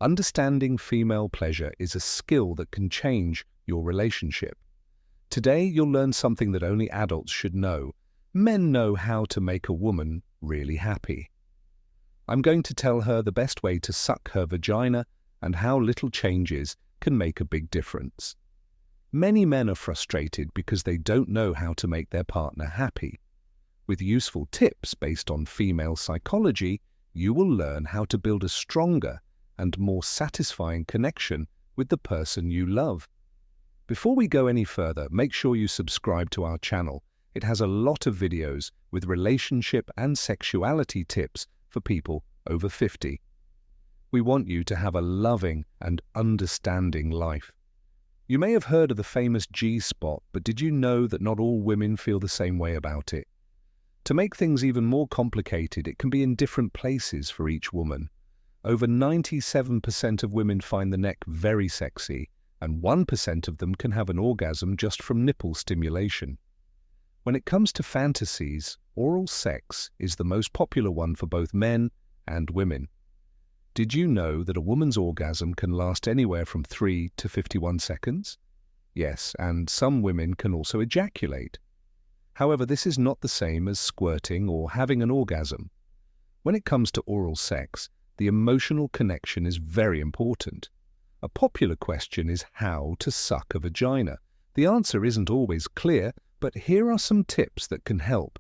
Understanding female pleasure is a skill that can change your relationship. Today, you'll learn something that only adults should know. Men know how to make a woman really happy. I'm going to tell her the best way to suck her vagina and how little changes can make a big difference. Many men are frustrated because they don't know how to make their partner happy. With useful tips based on female psychology, you will learn how to build a stronger and more satisfying connection with the person you love. Before we go any further, make sure you subscribe to our channel. It has a lot of videos with relationship and sexuality tips for people over 50. We want you to have a loving and understanding life. You may have heard of the famous G-spot, but did you know that not all women feel the same way about it? To make things even more complicated, it can be in different places for each woman. Over 97% of women find the neck very sexy, and 1% of them can have an orgasm just from nipple stimulation. When it comes to fantasies, oral sex is the most popular one for both men and women. Did you know that a woman's orgasm can last anywhere from 3 to 51 seconds? Yes, and some women can also ejaculate. However, this is not the same as squirting or having an orgasm. When it comes to oral sex, the emotional connection is very important. A popular question is how to suck a vagina. The answer isn't always clear, but here are some tips that can help.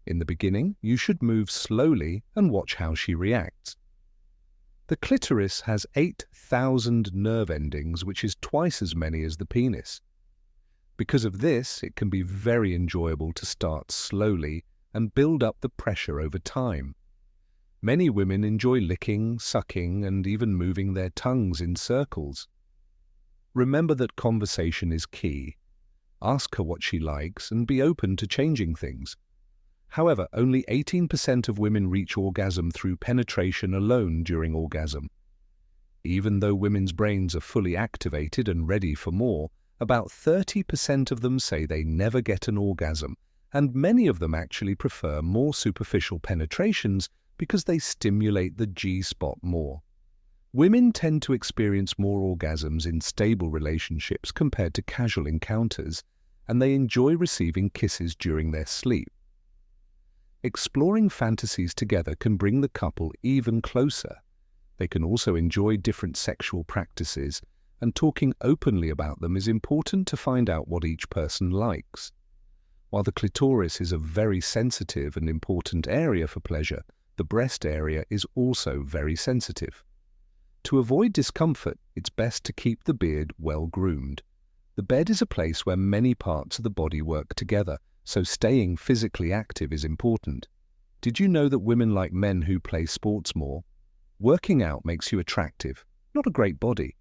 In the beginning, you should move slowly and watch how she reacts. The clitoris has 8,000 nerve endings, which is twice as many as the penis. Because of this, it can be very enjoyable to start slowly and build up the pressure over time. Many women enjoy licking, sucking, and even moving their tongues in circles. Remember that conversation is key. Ask her what she likes and be open to changing things. However, only 18% of women reach orgasm through penetration alone during orgasm. Even though women's brains are fully activated and ready for more, about 30% of them say they never get an orgasm, and many of them actually prefer more superficial penetrations because they stimulate the G-spot more. Women tend to experience more orgasms in stable relationships compared to casual encounters, and they enjoy receiving kisses during their sleep. Exploring fantasies together can bring the couple even closer. They can also enjoy different sexual practices, and talking openly about them is important to find out what each person likes. While the clitoris is a very sensitive and important area for pleasure, the breast area is also very sensitive. To avoid discomfort, it's best to keep the beard well groomed. The bed is a place where many parts of the body work together, so staying physically active is important. Did you know that women like men who play sports more? Working out makes you attractive, not a great body.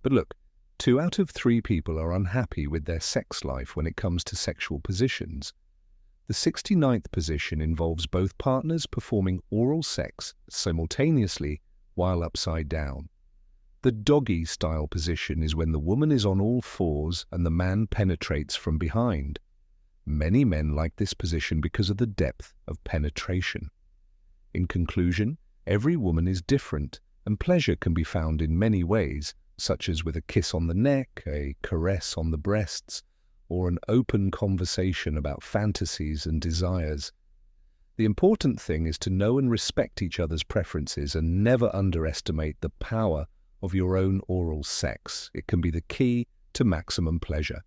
But look, 2 out of 3 people are unhappy with their sex life when it comes to sexual positions. The 69th position involves both partners performing oral sex simultaneously while upside down. The doggy-style position is when the woman is on all fours and the man penetrates from behind. Many men like this position because of the depth of penetration. In conclusion, every woman is different, and pleasure can be found in many ways, such as with a kiss on the neck, a caress on the breasts, or an open conversation about fantasies and desires. The important thing is to know and respect each other's preferences and never underestimate the power of your own oral sex. It can be the key to maximum pleasure.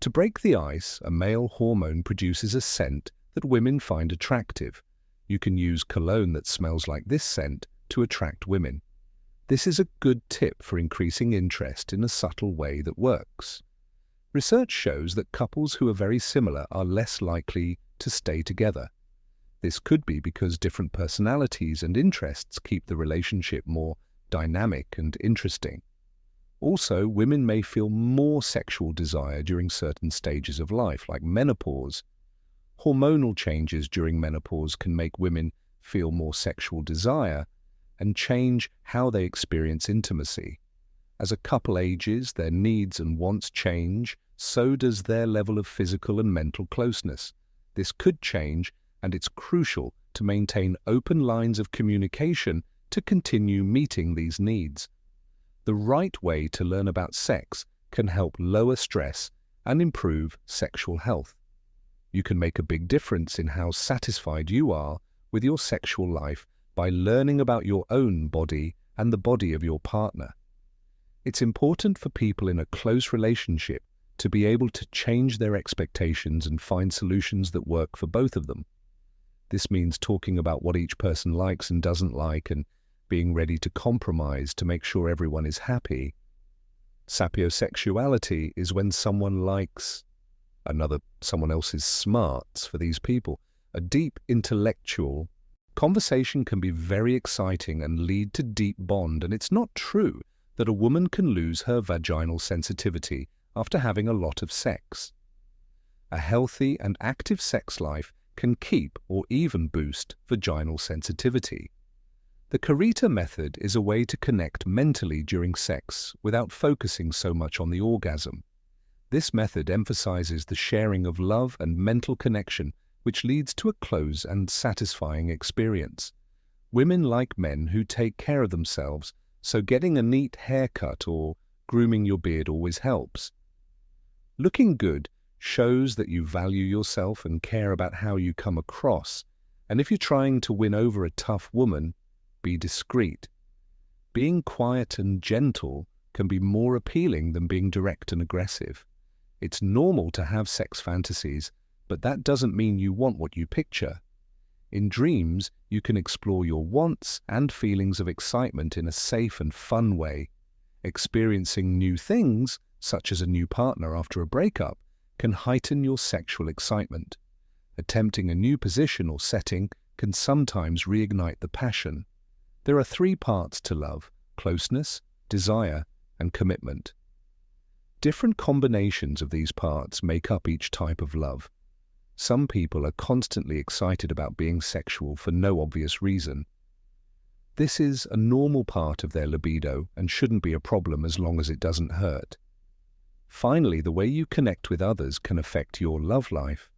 To break the ice, a male hormone produces a scent that women find attractive. You can use cologne that smells like this scent to attract women. This is a good tip for increasing interest in a subtle way that works. Research shows that couples who are very similar are less likely to stay together. This could be because different personalities and interests keep the relationship more dynamic and interesting. Also, women may feel more sexual desire during certain stages of life, like menopause. Hormonal changes during menopause can make women feel more sexual desire and change how they experience intimacy. As a couple ages, their needs and wants change, so does their level of physical and mental closeness. This could change, and it's crucial to maintain open lines of communication to continue meeting these needs. The right way to learn about sex can help lower stress and improve sexual health. You can make a big difference in how satisfied you are with your sexual life by learning about your own body and the body of your partner. It's important for people in a close relationship to be able to change their expectations and find solutions that work for both of them. This means talking about what each person likes and doesn't like and being ready to compromise to make sure everyone is happy. Sapiosexuality is when someone likes someone else's smarts for these people. A deep intellectual conversation can be very exciting and lead to deep bond, and it's not true that a woman can lose her vaginal sensitivity after having a lot of sex. A healthy and active sex life can keep or even boost vaginal sensitivity. The Karita method is a way to connect mentally during sex without focusing so much on the orgasm. This method emphasizes the sharing of love and mental connection, which leads to a close and satisfying experience. Women like men who take care of themselves, so getting a neat haircut or grooming your beard always helps. Looking good shows that you value yourself and care about how you come across, and if you're trying to win over a tough woman, be discreet. Being quiet and gentle can be more appealing than being direct and aggressive. It's normal to have sex fantasies, but that doesn't mean you want what you picture. In dreams, you can explore your wants and feelings of excitement in a safe and fun way. Experiencing new things, such as a new partner after a breakup, can heighten your sexual excitement. Attempting a new position or setting can sometimes reignite the passion. There are 3 parts to love: closeness, desire, and commitment. Different combinations of these parts make up each type of love. Some people are constantly excited about being sexual for no obvious reason. This is a normal part of their libido and shouldn't be a problem as long as it doesn't hurt. Finally, the way you connect with others can affect your love life.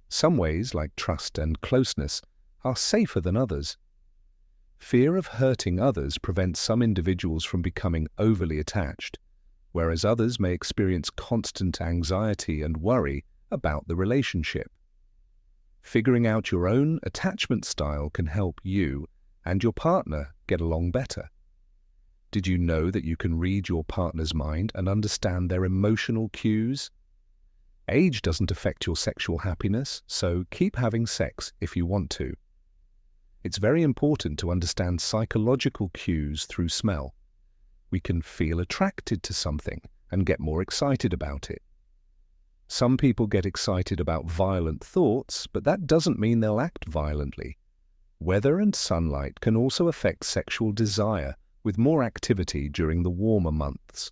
Some ways, like trust and closeness, are safer than others. Fear of hurting others prevents some individuals from becoming overly attached, whereas others may experience constant anxiety and worry about the relationship. Figuring out your own attachment style can help you and your partner get along better. Did you know that you can read your partner's mind and understand their emotional cues? Age doesn't affect your sexual happiness, so keep having sex if you want to. It's very important to understand psychological cues through smell. We can feel attracted to something and get more excited about it. Some people get excited about violent thoughts, but that doesn't mean they'll act violently. Weather and sunlight can also affect sexual desire, with more activity during the warmer months.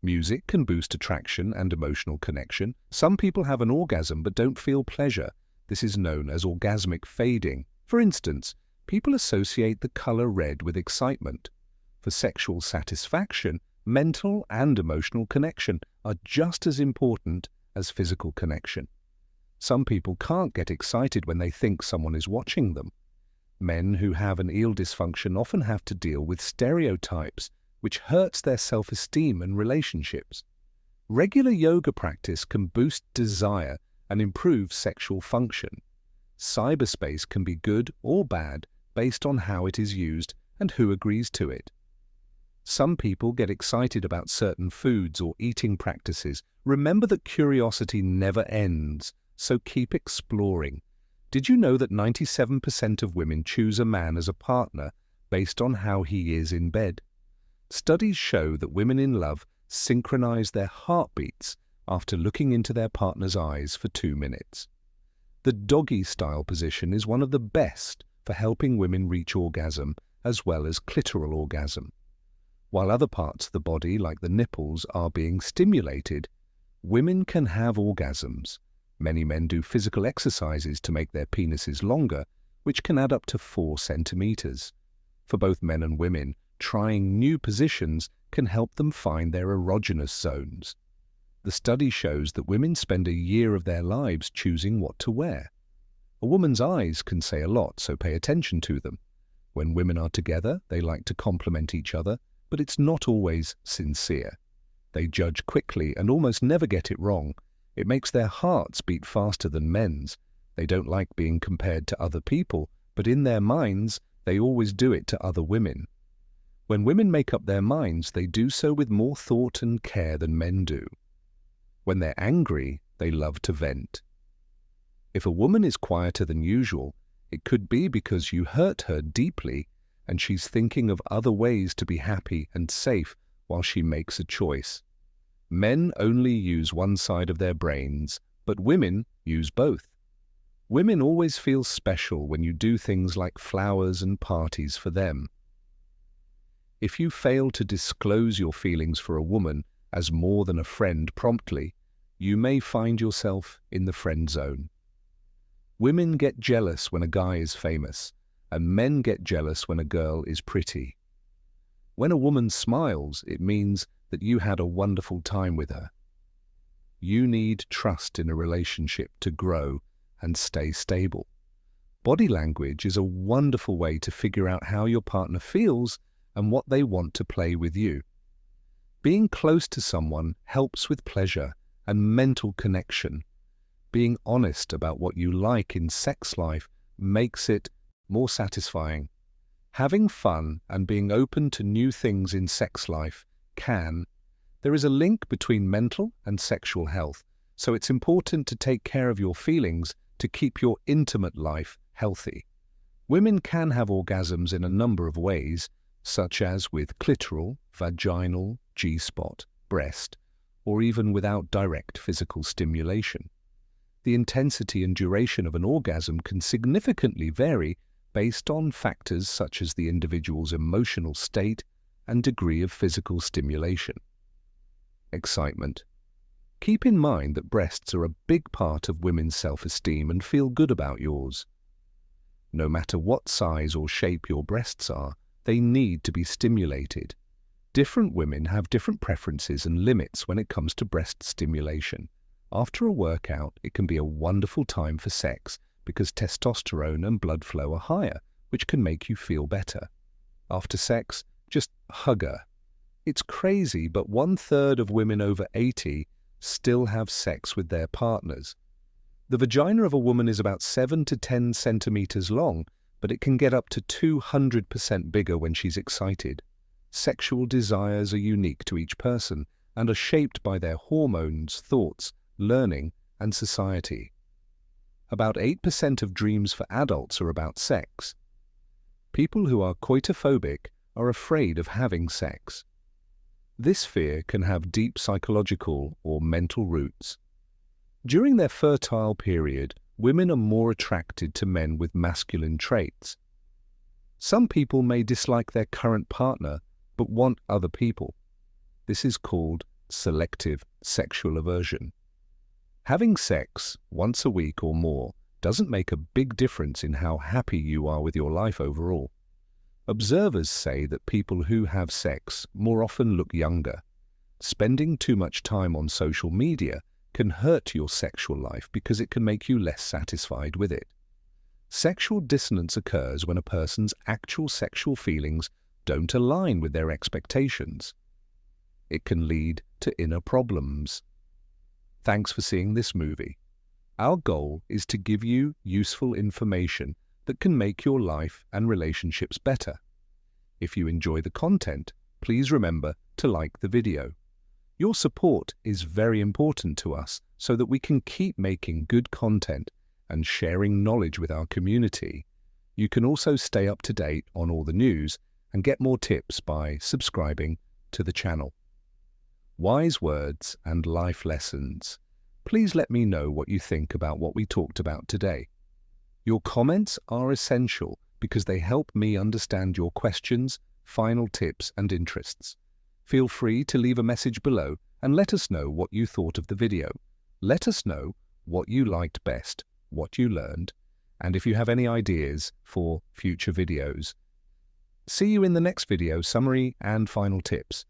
Music can boost attraction and emotional connection. Some people have an orgasm but don't feel pleasure. This is known as orgasmic fading. For instance, people associate the color red with excitement. For sexual satisfaction, mental and emotional connection are just as important as physical connection. Some people can't get excited when they think someone is watching them. Men who have an eal dysfunction often have to deal with stereotypes, which hurts their self-esteem and relationships. Regular yoga practice can boost desire and improve sexual function. Cyberspace can be good or bad based on how it is used and who agrees to it. Some people get excited about certain foods or eating practices. Remember that curiosity never ends, so keep exploring. Did you know that 97% of women choose a man as a partner based on how he is in bed? Studies show that women in love synchronize their heartbeats after looking into their partner's eyes for 2 minutes. The doggy-style position is one of the best for helping women reach orgasm as well as clitoral orgasm. While other parts of the body, like the nipples, are being stimulated, women can have orgasms. Many men do physical exercises to make their penises longer, which can add up to 4 centimeters. For both men and women, trying new positions can help them find their erogenous zones. The study shows that women spend a year of their lives choosing what to wear. A woman's eyes can say a lot, so pay attention to them. When women are together, they like to complement each other, but it's not always sincere. They judge quickly and almost never get it wrong. It makes their hearts beat faster than men's. They don't like being compared to other people, but in their minds, they always do it to other women. When women make up their minds, they do so with more thought and care than men do. When they're angry, they love to vent. If a woman is quieter than usual, it could be because you hurt her deeply and she's thinking of other ways to be happy and safe while she makes a choice. Men only use one side of their brains, but women use both. Women always feel special when you do things like flowers and parties for them. If you fail to disclose your feelings for a woman as more than a friend promptly, you may find yourself in the friend zone. Women get jealous when a guy is famous, and men get jealous when a girl is pretty. When a woman smiles, it means that you had a wonderful time with her. You need trust in a relationship to grow and stay stable. Body language is a wonderful way to figure out how your partner feels and what they want to play with you. Being close to someone helps with pleasure and mental connection. Being honest about what you like in sex life makes it more satisfying. Having fun and being open to new things in sex life there is a link between mental and sexual health, so it's important to take care of your feelings to keep your intimate life healthy. Women can have orgasms in a number of ways, such as with clitoral, vaginal, G-spot, breast, or even without direct physical stimulation. The intensity and duration of an orgasm can significantly vary based on factors such as the individual's emotional state and degree of physical stimulation. Excitement. Keep in mind that breasts are a big part of women's self-esteem and feel good about yours. No matter what size or shape your breasts are, they need to be stimulated. Different women have different preferences and limits when it comes to breast stimulation. After a workout, it can be a wonderful time for sex because testosterone and blood flow are higher, which can make you feel better. After sex, just hug her. It's crazy, but 1/3 of women over 80 still have sex with their partners. The vagina of a woman is about 7 to 10 centimeters long, but it can get up to 200% bigger when she's excited. Sexual desires are unique to each person and are shaped by their hormones, thoughts, learning, and society. About 8% of dreams for adults are about sex. People who are coitophobic are afraid of having sex. This fear can have deep psychological or mental roots. During their fertile period, women are more attracted to men with masculine traits. Some people may dislike their current partner but want other people. This is called selective sexual aversion. Having sex once a week or more doesn't make a big difference in how happy you are with your life overall. Observers say that people who have sex more often look younger. Spending too much time on social media can hurt your sexual life because it can make you less satisfied with it. Sexual dissonance occurs when a person's actual sexual feelings don't align with their expectations. It can lead to inner problems. Thanks for seeing this movie. Our goal is to give you useful information that can make your life and relationships better. If you enjoy the content, please remember to like the video. Your support is very important to us so that we can keep making good content and sharing knowledge with our community. You can also stay up to date on all the news and get more tips by subscribing to the channel. Wise words and life lessons. Please let me know what you think about what we talked about today. Your comments are essential because they help me understand your questions, final tips, and interests. Feel free to leave a message below and let us know what you thought of the video. Let us know what you liked best, what you learned, and if you have any ideas for future videos. See you in the next video, summary and final tips.